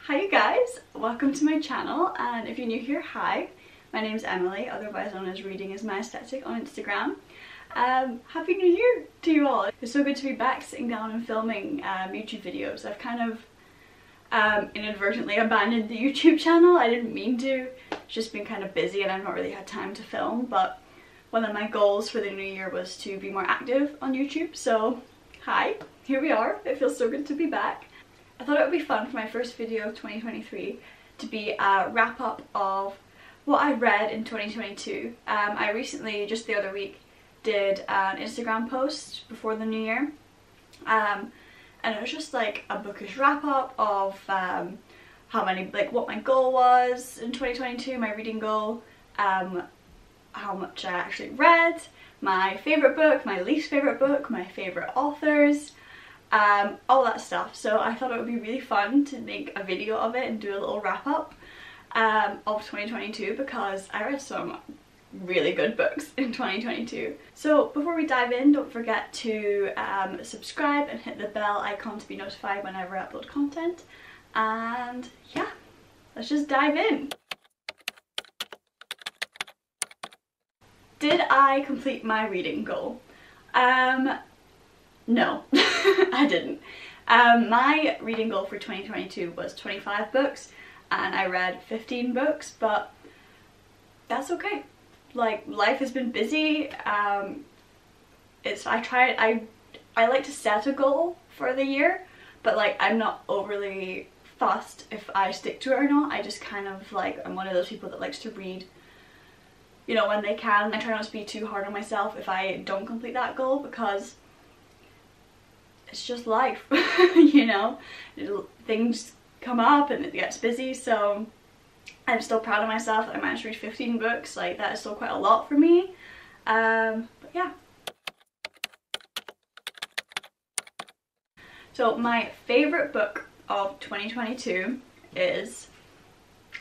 Hi you guys, welcome to my channel, and if you're new here, hi. My name's Emily, otherwise known as Reading is My Aesthetic on Instagram. Happy New Year to you all. It's so good to be back sitting down and filming YouTube videos. I've kind of inadvertently abandoned the YouTube channel. I didn't mean to, it's just been kind of busy and I've not really had time to film, but one of my goals for the new year was to be more active on YouTube, so hi, here we are. It feels so good to be back. I thought it would be fun for my first video of 2023 to be a wrap up of what I read in 2022. I recently, just the other week, did an Instagram post before the new year, and it was just like a bookish wrap up of what my goal was in 2022, my reading goal, how much I actually read, my favourite book, my least favourite book, my favourite authors, all that stuff. So I thought it would be really fun to make a video of it and do a little wrap up of 2022 because I read some really good books in 2022. So before we dive in, don't forget to subscribe and hit the bell icon to be notified whenever I upload content. And yeah, let's just dive in. Did I complete my reading goal? No, I didn't. My reading goal for 2022 was 25 books and I read 15 books, but that's okay. Like, life has been busy. I like to set a goal for the year, but like I'm not overly fussed if I stick to it or not. I just kind of like, I'm one of those people that likes to read, you know, when they can. I try not to be too hard on myself if I don't complete that goal because it's just life, you know, things come up and it gets busy. So I'm still proud of myself that I managed to read 15 books. Like, that is still quite a lot for me, but yeah. So my favourite book of 2022 is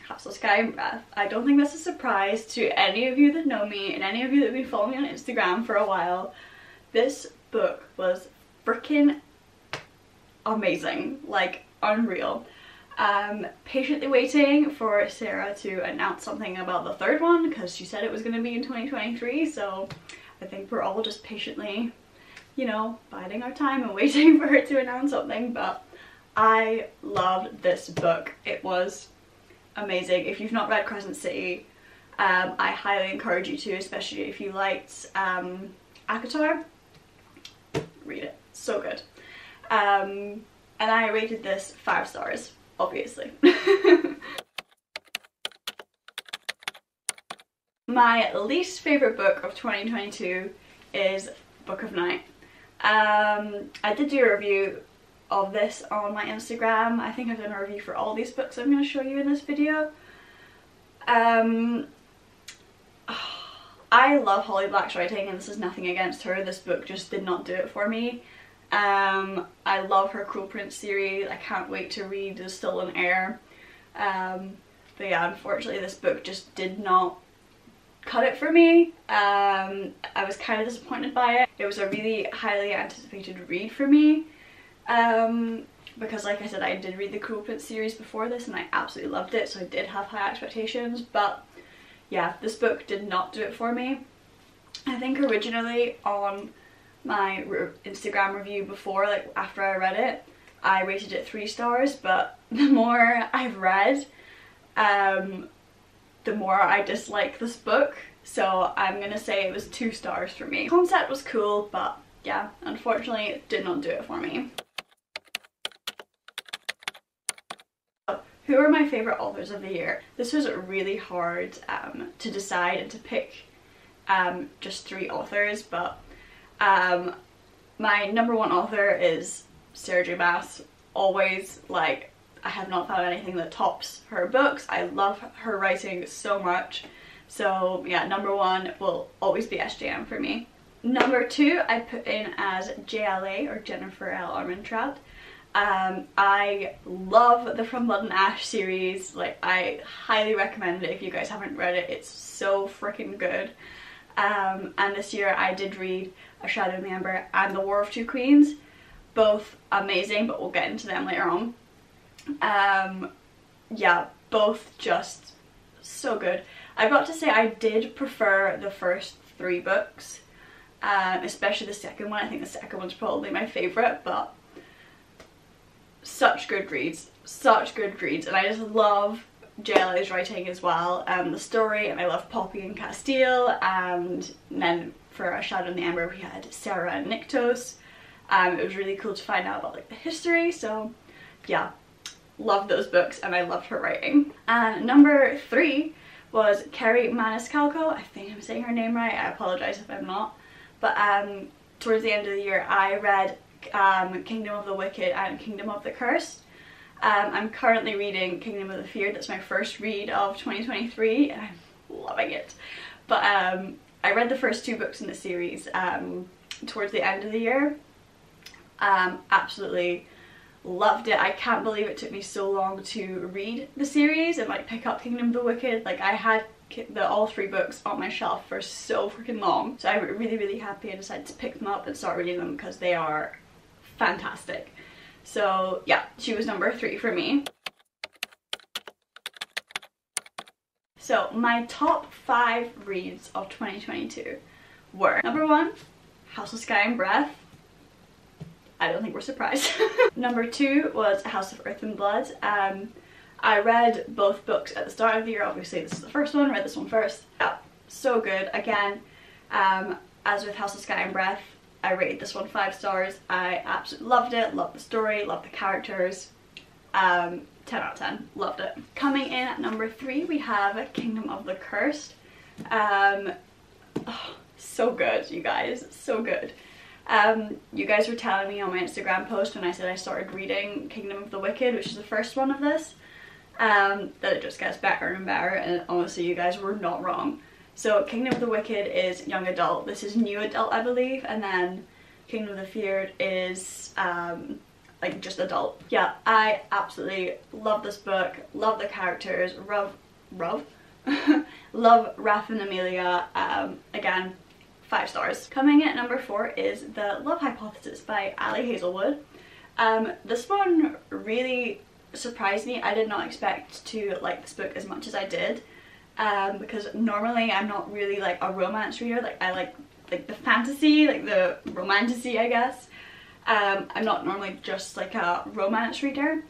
Castle, Sky and Breath. I don't think that's a surprise to any of you that know me and any of you that have been following me on Instagram for a while. This book was freaking amazing, like unreal. Patiently waiting for Sarah to announce something about the third one because she said it was going to be in 2023, so I think we're all just patiently, you know, biding our time and waiting for her to announce something. But I loved this book. It was amazing. If you've not read Crescent City, I highly encourage you to, especially if you liked ACOTAR. Read it. So good. And I rated this 5 stars, obviously. My least favourite book of 2022 is Book of Night. I did do a review of this on my Instagram. I think I've done a review for all these books I'm going to show you in this video. I love Holly Black's writing, and this is nothing against her. This book just did not do it for me. I love her Cruel Prince series. I can't wait to read The Stolen Heir. But yeah, unfortunately this book just did not cut it for me. I was kind of disappointed by it. It was a really highly anticipated read for me. Because like I said, I did read the Cruel Prince series before this and I absolutely loved it, so I did have high expectations. But yeah, this book did not do it for me. I think originally on my Instagram review before, like after I read it, I rated it 3 stars, but the more I've read, the more I dislike this book, so I'm gonna say it was 2 stars for me. The concept was cool, but yeah, unfortunately it did not do it for me. Who are my favourite authors of the year? This was really hard to decide and to pick just 3 authors, but my number 1 author is J Maas. Always, like, I have not found anything that tops her books. I love her writing so much. So yeah, number 1 will always be SJM for me. Number 2 I put in as JLA, or Jennifer L. Armentrout. I love the From Blood and Ash series. Like, I highly recommend it if you guys haven't read it. It's so freaking good. And this year I did read A Shadow in the Ember and The War of Two Queens. Both amazing, but we'll get into them later on. yeah, both just so good. I've got to say I did prefer the first 3 books, especially the second one. I think the second one's probably my favourite, but such good reads, and I just love JLA's writing as well, the story, and I love Poppy and Castile, and then for A Shadow in the Ember we had Sarah and Nyctos. It was really cool to find out about like the history, so yeah, loved those books and I loved her writing. And number 3 was Kerry Maniscalco. I think I'm saying her name right, I apologise if I'm not, but towards the end of the year I read Kingdom of the Wicked and Kingdom of the Cursed. I'm currently reading Kingdom of the Feared. That's my first read of 2023 and I'm loving it. But I read the first 2 books in the series towards the end of the year. Absolutely loved it. I can't believe it took me so long to read the series and like pick up Kingdom of the Wicked. Like I had all 3 books on my shelf for so freaking long, so I'm really happy I decided to pick them up and start reading them because they are fantastic. So yeah, she was number 3 for me. So my top 5 reads of 2022 were: number 1, House of Sky and Breath. I don't think we're surprised. Number 2 was House of Earth and Blood. I read both books at the start of the year. Obviously this is the first one, read this one first. Yeah, so good. Again, as with House of Sky and Breath, I rated this one 5 stars. I absolutely loved it, loved the story, loved the characters. 10 out of 10, loved it. Coming in at number 3 we have Kingdom of the Cursed. Oh, so good, you guys, so good. You guys were telling me on my Instagram post when I said I started reading Kingdom of the Wicked, which is the first one of this, that it just gets better and better, and honestly you guys were not wrong. So Kingdom of the Wicked is young adult, this is new adult I believe, and then Kingdom of the Feared is like just adult. Yeah, I absolutely love this book, love the characters, love Raph and Amelia. Again, 5 stars. Coming in at number 4 is The Love Hypothesis by Ali Hazelwood. This one really surprised me. I did not expect to like this book as much as I did, because normally I'm not really like a romance reader. Like I like the fantasy, like the romantasy, I guess. I'm not normally just like a romance reader,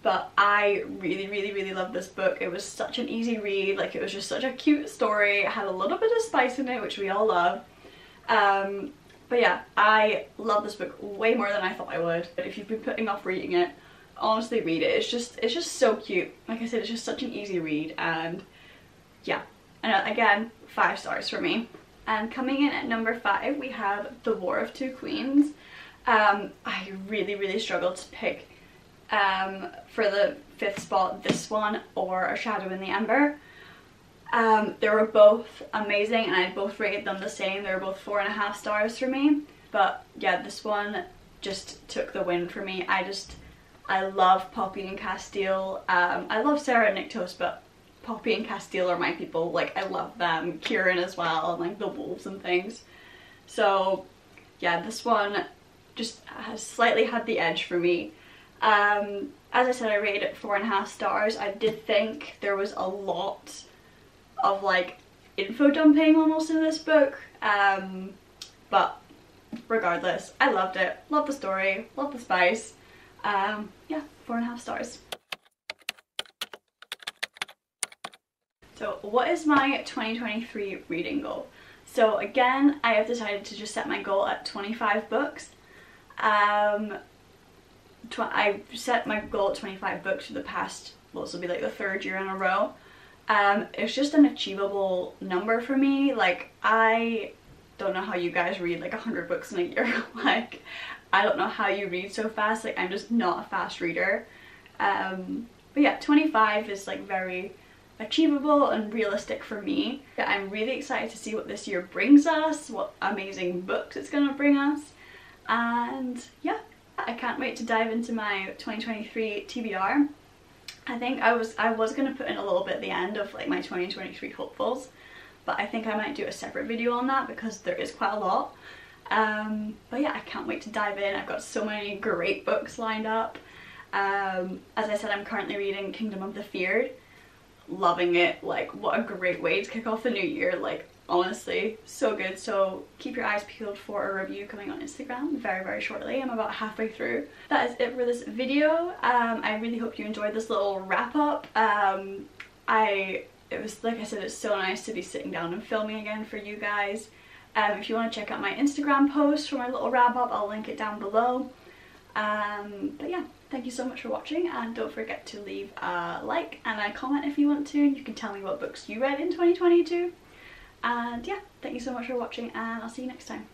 but I really love this book. It was such an easy read, like it was just such a cute story. It had a little bit of spice in it, which we all love. But yeah, I love this book way more than I thought I would. But if you've been putting off reading it, honestly read it. It's just so cute. Like I said, it's just such an easy read, and yeah. And again, 5 stars for me. And coming in at number 5 we have The War of Two Queens. I really struggled to pick for the 5th spot this one or A Shadow in the Ember. They were both amazing and I both rated them the same. They were both 4.5 stars for me, but yeah, this one just took the win for me. I love Poppy and Castile. I love Sarah and Nyctos, but Poppy and Castile are my people. Like I love them. Kieran as well, and like the wolves and things. So yeah, this one just has slightly had the edge for me. As I said, I rated it 4.5 stars. I did think there was a lot of like info dumping almost in this book, but regardless, I loved it. Loved the story, loved the spice. Yeah, 4.5 stars. So what is my 2023 reading goal? So again, I have decided to just set my goal at 25 books. I set my goal at 25 books for the past, well, this will be like the 3rd year in a row. It's just an achievable number for me. Like I don't know how you guys read like 100 books in a year. Like I don't know how you read so fast. Like I'm just not a fast reader. But yeah, 25 is like very achievable and realistic for me. I'm really excited to see what this year brings us, what amazing books it's gonna bring us, and yeah, I can't wait to dive into my 2023 TBR. I think I was gonna put in a little bit at the end of like my 2023 hopefuls, but I think I might do a separate video on that because there is quite a lot. But yeah, I can't wait to dive in. I've got so many great books lined up. As I said, I'm currently reading Kingdom of the Feared. Loving it. Like, what a great way to kick off the new year. Like, honestly, so good. So keep your eyes peeled for a review coming on Instagram very shortly. I'm about halfway through. That is it for this video. I really hope you enjoyed this little wrap up. It was, like I said, it's so nice to be sitting down and filming again for you guys. If you want to check out my Instagram post for my little wrap up, I'll link it down below. But yeah, thank you so much for watching, and don't forget to leave a like and a comment if you want to. You can tell me what books you read in 2022. And yeah, thank you so much for watching, and I'll see you next time.